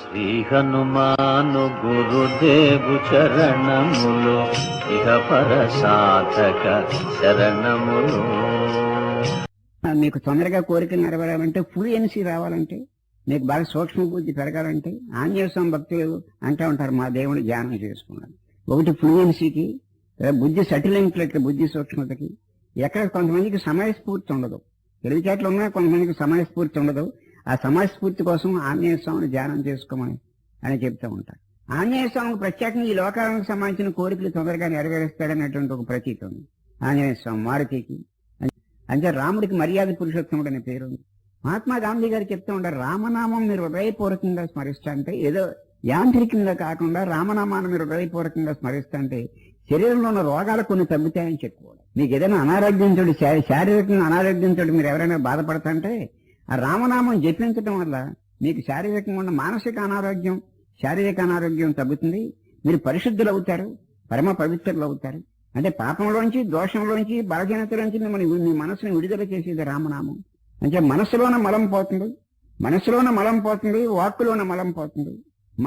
శ్రీ హనుమాను గురుదేవు చరణములు ఇహ పర సాధక శరణములు. మీకు తొందరగా కోరికలు నెరవేరాలంటే ఫ్లూయెన్సీ రావాలంటే, మీకు బాగా సూక్ష్మ బుద్ధి పెరగాలంటే ఆంజనేయ స్వామి భక్తులు అంటూ ఉంటారు, మా దేవుడు ధ్యానం చేసుకున్నాడు. ఒకటి ఫ్లూయెన్సీకి, బుద్ధి సటిలెంట్లకి, బుద్ధి సూక్ష్మతకి. ఎక్కడ కొంతమందికి సమయస్ఫూర్తి ఉండదు, తెలివితేటలు ఉన్నా కొంతమందికి సమయస్ఫూర్తి ఉండదు. ఆ సమయస్ఫూర్తి కోసం ఆంజనేయ స్వామిని ధ్యానం చేసుకోమని అని చెప్తూ ఉంటారు. ఆంజనేయ స్వామికి ప్రత్యేకంగా ఈ లోకాలకు సంబంధించిన కోరికలు తొందరగా నెరవేరుస్తాడనేటువంటి ఒక ప్రతీతి ఉంది ఆంజనేయ స్వామి. మారుతికి అంటే రాముడికి మర్యాద పురుషోత్తముడు అనే పేరు ఉంది. మహాత్మా గాంధీ గారు చెప్తూ ఉంటారు, రామనామం మీరు హృదయపూర్వకంగా స్మరిస్తుంటే, ఏదో యాంత్రికంగా కాకుండా రామనామాన్ని మీరు హృదయపూర్వకంగా స్మరిస్తుంటే శరీరంలో ఉన్న రోగాలు కొన్ని తగ్గుతాయని చెప్పుకోవాలి. మీకు ఏదైనా అనారోగ్యంతో, శారీరకంగా అనారోగ్యంతో మీరు ఎవరైనా బాధపడతాంటే ఆ రామనామం జపించడం వల్ల మీకు శారీరకంగా ఉన్న మానసిక అనారోగ్యం, శారీరక అనారోగ్యం తగ్గుతుంది. మీరు పరిశుద్ధులు అవుతారు, పరమ పవిత్రులు అవుతారు. అంటే పాపంలోంచి, దోషంలోంచి, బలహీనతలోంచి మిమ్మల్ని మీ మనసుని విడుదల చేసేది రామనామం. అంటే మనసులోన మలం పోతుంది, మనసులోన మలం పోతుంది, వాక్కులోన మలం పోతుంది.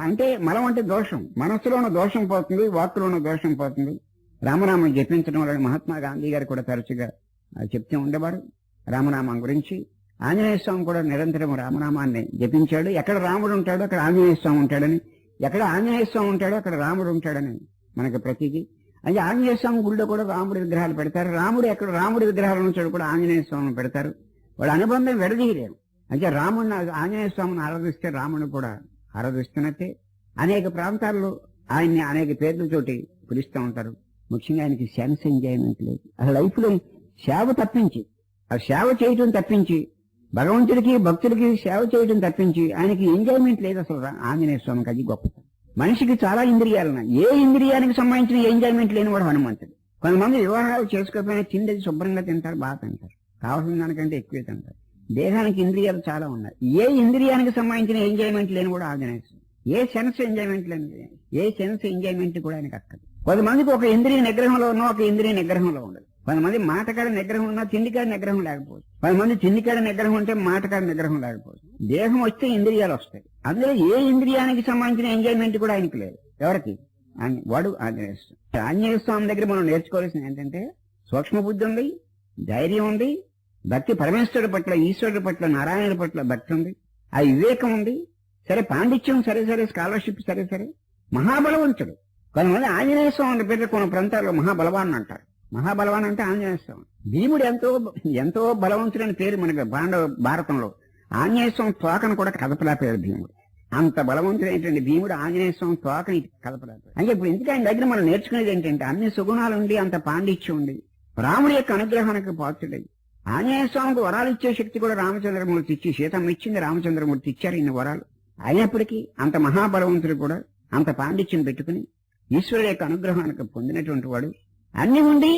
అంటే మలం అంటే దోషం, మనస్సులోన దోషం పోతుంది, వాక్కులోన దోషం పోతుంది. రామనామం జపించడం వల్ల మహాత్మా గాంధీ గారు కూడా తరచుగా చెప్తూ ఉండేవారు రామనామం గురించి. ఆంజనేయ స్వామి కూడా నిరంతరం రామనామాన్ని జపించాడు. ఎక్కడ రాముడు ఉంటాడో అక్కడ ఆంజనేయ స్వామి ఉంటాడని, ఎక్కడ ఆంజనేయ స్వామి ఉంటాడో అక్కడ రాముడు ఉంటాడని మనకు ప్రతిదీ. అంటే ఆంజనేయ స్వామి గుడిలో కూడా రాముడి విగ్రహాలు పెడతారు. రాముడు ఎక్కడ రాముడి విగ్రహాలు ఉంచాడు కూడా ఆంజనేయ స్వామిని పెడతారు. వాళ్ళ అనుబంధం విడదీయలేరు. అంటే రాముడిని, ఆంజనేయ స్వామిని ఆరాధిస్తే రాముడిని కూడా ఆరాధిస్తున్నట్టే. అనేక ప్రాంతాల్లో ఆయన్ని అనేక పేర్లతోటి పిలుస్తూ ఉంటారు. ముఖ్యంగా ఆయనకి సెన్స్ ఎంజాయ్మెంట్ లేదు. అసలు లైఫ్ లో సేవ తప్పించి, ఆ సేవ చేయటం తప్పించి, భగవంతుడికి భక్తుడికి సేవ చేయటం తప్పించి ఆయనకి ఎంజాయ్మెంట్ లేదు అసలు. ఆంజనేయ స్వామికి అది గొప్పతనం. మనిషికి చాలా ఇంద్రియాలున్నాయి, ఏ ఇంద్రియానికి సంబంధించిన ఎంజాయ్మెంట్ లేని వాడు హనుమంతుడు. కొంతమంది వివాహాలు చేసుకోకపోయినా తిండేది శుభ్రంగా తింటారు, బాగా తింటారు, కావాల్సిన దానికంటే ఎక్కువే తింటారు. దేహానికి ఇంద్రియాలు చాలా ఉన్నాయి, ఏ ఇంద్రియానికి సంబంధించిన ఎంజాయ్మెంట్ లేని కూడా ఆంజనేయ స్వామి. ఏ సెన్స్ ఎంజాయ్మెంట్ లేని, ఏ సెన్స్ ఎంజాయ్మెంట్ కూడా ఆయనకి అక్కదు. కొంతమందికి ఒక ఇంద్రియ నిగ్రహంలో ఉన్నా ఒక ఇంద్రియ నిగ్రహంలో ఉండదు. కొంతమంది మాటకాడ నిగ్రహం ఉన్నా తిండికాడ నిగ్రహం లేకపోవచ్చు. కొంతమంది తిండికాడ నిగ్రహం ఉంటే మాటకాడ నిగ్రహం లేకపోవచ్చు. దేహం వస్తే ఇంద్రియాలు వస్తాయి. అందులో ఏ ఇంద్రియానికి సంబంధించిన ఎంజాయ్మెంట్ కూడా ఆయనకి లేదు. ఎవరికి? వాడు ఆంజనేయ స్వామి. ఆంజనేయ స్వామి దగ్గర మనం నేర్చుకోవాల్సింది ఏంటంటే సూక్ష్మ బుద్ధి ఉంది, ధైర్యం ఉంది, భక్తి పరమేశ్వరుడి పట్ల, ఈశ్వరుడి పట్ల, నారాయణుడి పట్ల భక్తి ఉంది, ఆ వివేకం ఉంది. సరే పాండిత్యం సరే సరే, స్కాలర్షిప్ సరే సరే, మహాబలవంతుడు. కొంతమంది ఆంజనేయ స్వామి పేరు కొన్ని ప్రాంతాల్లో మహాబలవాన్ అంటారు. మహాబలవాన్ అంటే ఆంజనేయ స్వామి. భీముడు ఎంతో బలవంతుడని పేరు మనకి భారతంలో. ఆంజనేయ స్వామి తోకను కూడా కదపలేకపోయాడు భీముడు. అంత బలవంతుడు ఏంటంటే భీముడు ఆంజనేయ స్వామి తోకని కదపలేకపోయాడు. అంటే ఇప్పుడు ఎందుకు ఆయన దగ్గర మనం నేర్చుకునేది ఏంటంటే అన్ని సుగుణాలు ఉండి, అంత పాండిత్యం ఉండి, రాముడి యొక్క అనుగ్రహానికి పాత్రుడై, ఆంజనేయ స్వామికి వరాలు ఇచ్చే శక్తి కూడా రామచంద్రమూర్తి ఇచ్చి, సీతమ్మ ఇచ్చింది, రామచంద్రమూర్తి ఇచ్చారు ఇన్ని వరాలు. అయినప్పటికీ అంత మహాబలవంతుడు కూడా అంత పాండిత్యం పెట్టుకుని ఈశ్వరుడు యొక్క అనుగ్రహానికి పొందినటువంటి వాడు, అన్ని ఉండి,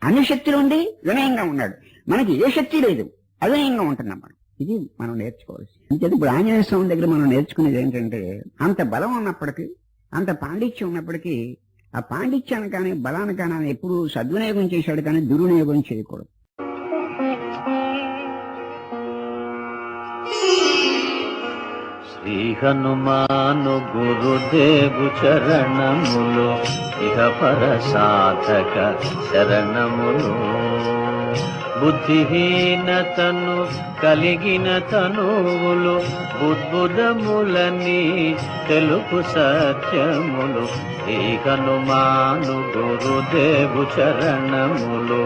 అన్ని శక్తులు ఉండి వినయంగా ఉన్నాడు. మనకి ఏ శక్తి లేదు, అవినయంగా ఉంటున్నాం మనం. ఇది మనం నేర్చుకోవాల్సి. ఇంకేది ఇప్పుడు ఆంజనేయ స్వామి దగ్గర మనం నేర్చుకునేది ఏంటంటే అంత బలం ఉన్నప్పటికీ, అంత పాండిత్యం ఉన్నప్పటికీ ఆ పాండిత్యాన్ని కానీ బలాన్ని కానీ ఆయన ఎప్పుడు సద్వినియోగం చేశాడు కానీ దుర్వినియోగం చేయకూడదు. శ్రీ హనుమాను గురుదేవు చరణములు ఇహ పర సాధక శరణములు. బుద్ధిహీనతను కలిగిన తనువులు బుద్బుదములని తెలుపు సత్యములు. శ్రీ హనుమాను గురుదేవు చరణములు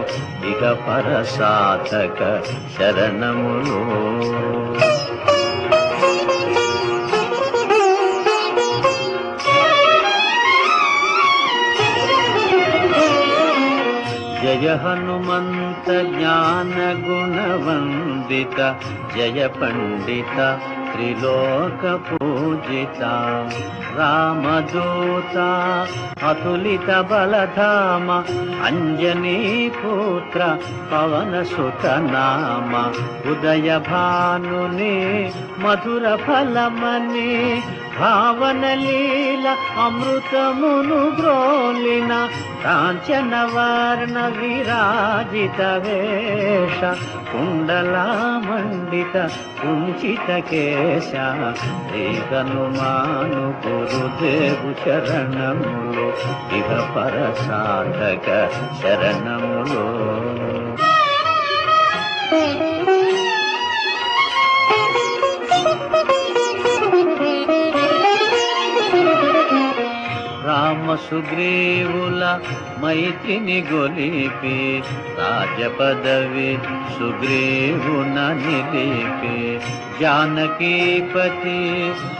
ఇహ పర సాధక శరణములు. జయ హనుమంత జ్ఞాన గుణవందిత, జయ పండిత త్రిలోక పూజిత రామదూత అతులిత బలధామ అంజనీ పుత్ర పవన సుత నామ ఉదయ భానుని మధుర ఫలమని భావన లీల అమృతమును గ్రోలిన కాంచన వర్ణ విరాజిత వేష కుండలా మండిత కుంచిత కేశ శ్రీ హనుమాను గురుదేవు శరణములు ఇహ పర సాధక శరణములు. రామ సుగ్రీవుల మైత్రిని గొలిపి రాజపదవి సుగ్రీవున నిలిపి జానకీపతి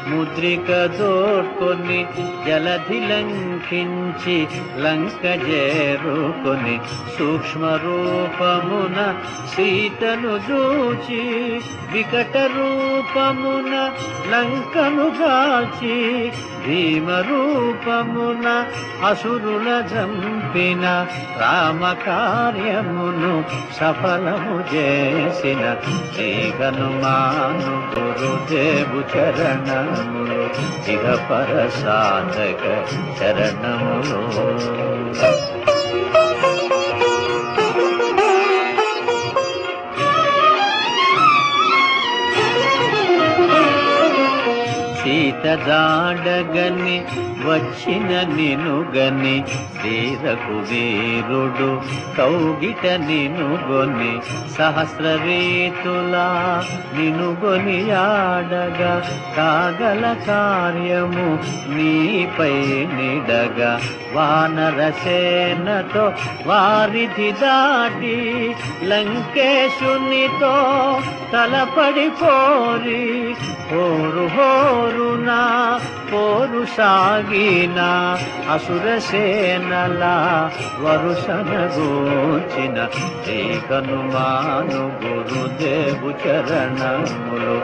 ముద్రిక దోడ్కొని జలధి లంకించి లంక చేరుకొని సూక్ష్మ రూపమున సీతను చూచి వికట రూపమున లంకను కాల్చి భీమ రూపమున అసురుల చంపిన రామ కార్యమును సఫలము చేసిన శ్రీ హనుమాను గురుదేవు చరణములు ఇహ పర సాధక శరణములు. సీత జాడగని వచ్చిన నినుగని శ్రీరకు వీరుడు కౌగిట నినుగొని సహస్ర రీతులా నినుగొని ఆడగా కాగల కార్యము నీపై నిడగా వానర సేనతో వారిధి దాటి లంకేశునితో తలపడి పోరి హోరు హోరునా పోరు సాగిన అసుర సేనలా వరుసనగూర్చిన శ్రీ హనుమాను గురుదేవు చరణములు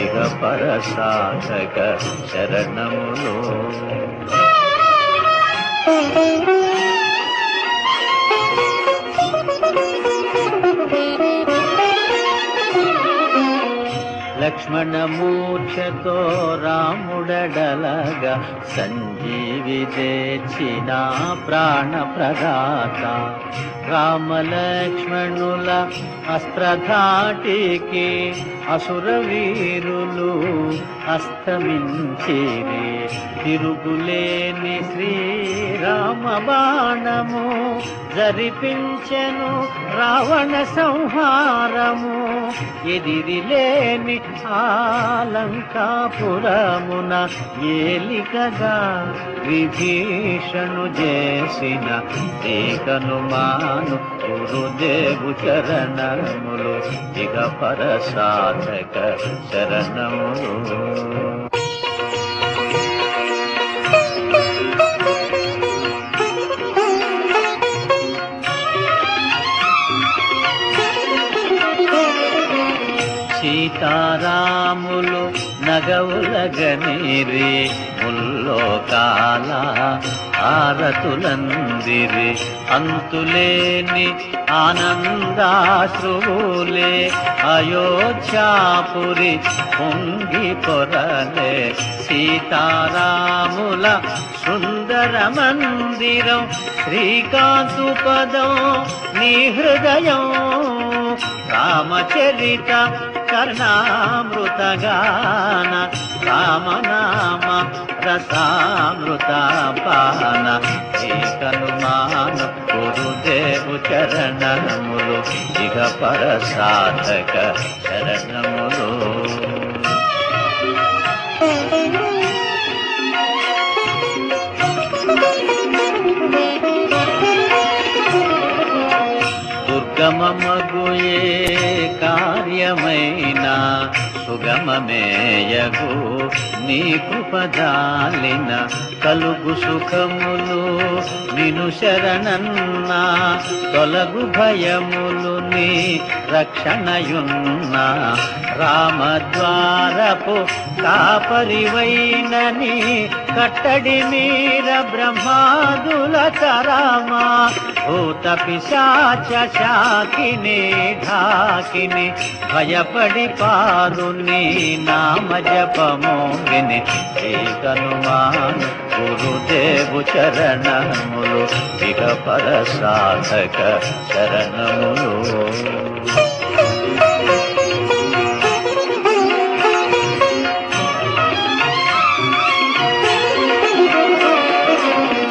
ఇహ పర సాధక శరణములు. లక్ష్మణ మూర్ఛతో రాముడడలగా సంజీవి తెచ్చిన ప్రాణ ప్రదాత రామలక్ష్మణుల అస్త్రధాటికి అసుర వీరులు అస్తమించిరి తిరుగులేని శ్రీరామ బాణము జరిపించెను రావణ సంహారము ఎదిరిలేని ఆలంకాపురమున ఏలికగా విభీషణు చేసిన శ్రీ హనుమాను గురుదేవు చరణములు ఇహ పర సాధక శరణములు. సీతారాములు నగవులగనిరి ముల్లోకాల ఆరతులందిరి అంతులేని ఆనందాశ్రువులే అయోధ్యాపురి పొంగి పొరలే సీతారాముల సుందర మందిరం శ్రీకాంతు పదం నీ హృదయం రామచరిత కర్ణామృతగాన రామనామ రసామృత పాన శ్రీ హనుమాను గురుదేవు చరణములు ఇహ పర సాధక శరణములు. దుర్గమమగుయే కార్యమైన సుగమమేయగు నీ కృపజాలిన కలుగు సుఖములు నిను శరణన్నా తొలగు భయములు నీ రక్షణయున్న రామద్వారపు కాపరివైనని కట్టడి మీర బ్రహ్మాదుల తరామా భూత పిశాచ శాకిని ఢాకిని భయపడి పారు నీ నామ జపము విని ఏకనుమాను గురుదేవు చరణములు ఇక పర సాధక శరణములు.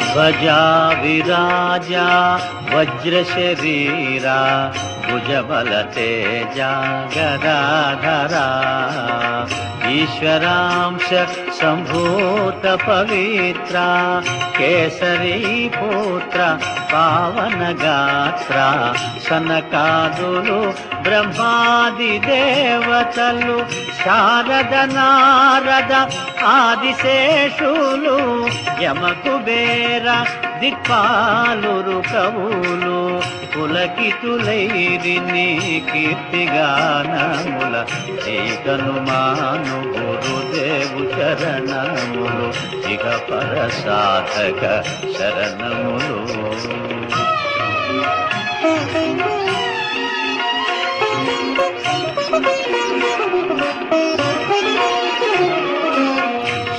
ధ్వజా విరాజా వజ్ర శరీరా భుజబల తేజ గదాధరా ఈశ్వరాంశ సంభూత పవిత్ర కేసరీ పుత్ర పావన గాత్ర సనకాదులు బ్రహ్మాది దేవతలు శారద నారద ఆదిశేషులు యమకుబేర దిక్పాలురు కవులు పులకితులైరి నీ కీర్తిగానముల ఏకనుమాను గురుదేవు చరణములు ఇక పర సాధక శరణములు.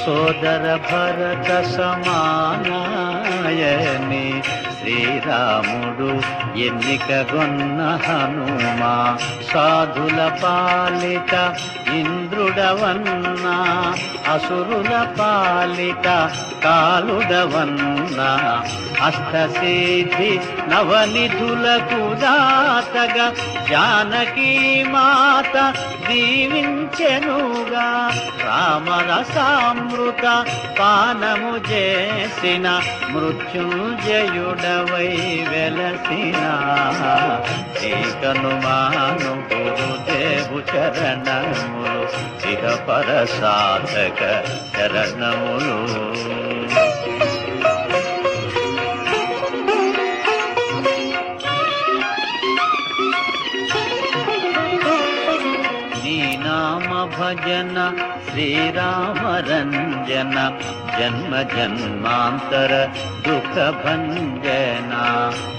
సోదర భరత సమానాయని శ్రీరాముడు ఎన్నికగొన్న హనుమా సాధుల పాలిత ఇంద్రుడవన్నా అసురుల పాలిత కాలుడవన్నా అష్టసిద్ధి నవనిధులకు దాతగా జానకీ మాత దీవించెనుగా రామరసామృత పానము చేసిన మృత్యుంజయుడవై వెలసిన ఏకనుమాను గురుదేవు చరణములు ఇక పర సాధక శరణములు. భజన శ్రీరామరంజన జన్మ జన్మాంతర దుఃఖ భంజన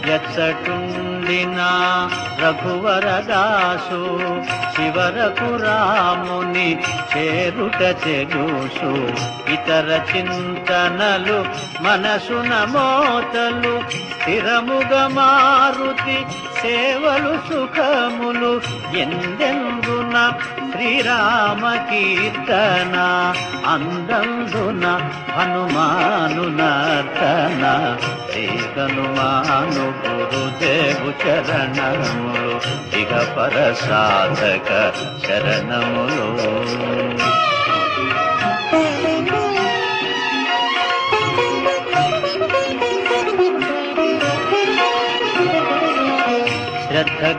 యత్సటుండినా రఘువరదాసు శివరకు రాముని చేరుట చెగుసు ఇతర చింతనలు మనసున మోతలు స్థిరముగ మారుతి సేవలు సుఖములు ఎందెందున శ్రీరామ కీర్తన అందందున హనుమాను నర్తన ఏకనుమాను గురుదేవు చరణములు ఇక పర సాధక శరణములు.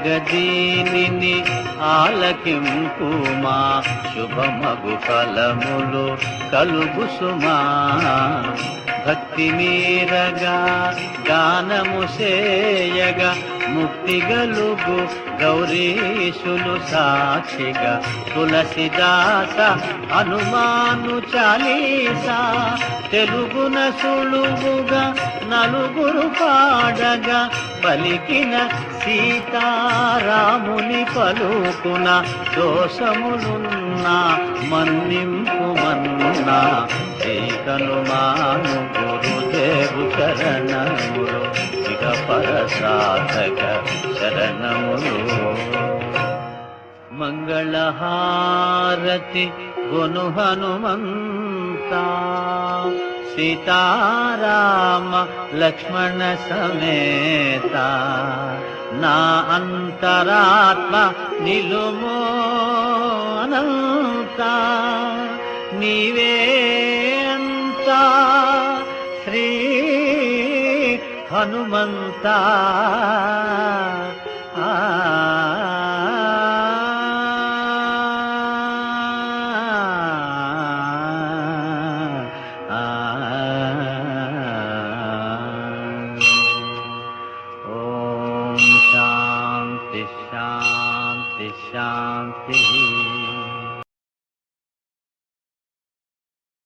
శ్రద్ధగదీనిని ఆలకింపు మా శుభమగు ఫలములు కలుగు సుమా భక్తి మీరగా గానము సేయగా ముక్తి గలుగు గౌరీశులు సాక్షిగా తులసిదాస హనుమాను చాలీసా తెలుగున సులువుగా నలుగురు పాడగా పలికిన సీతారాముని పలుకున దోషములున్నా మన్నింపు మన్నా ఏకనుమాను గురుదేవు శరణములు ఇక పర సాధక శరణములు. మంగళహారతి గొను హనుమంతా సీతారామ లక్ష్మణ సమేత నా అంతరాత్మ నిలుమో అనంత నీవే అంతా శ్రీ హనుమంత. ఓం శాంతి శాంతి శాంతి శాంతి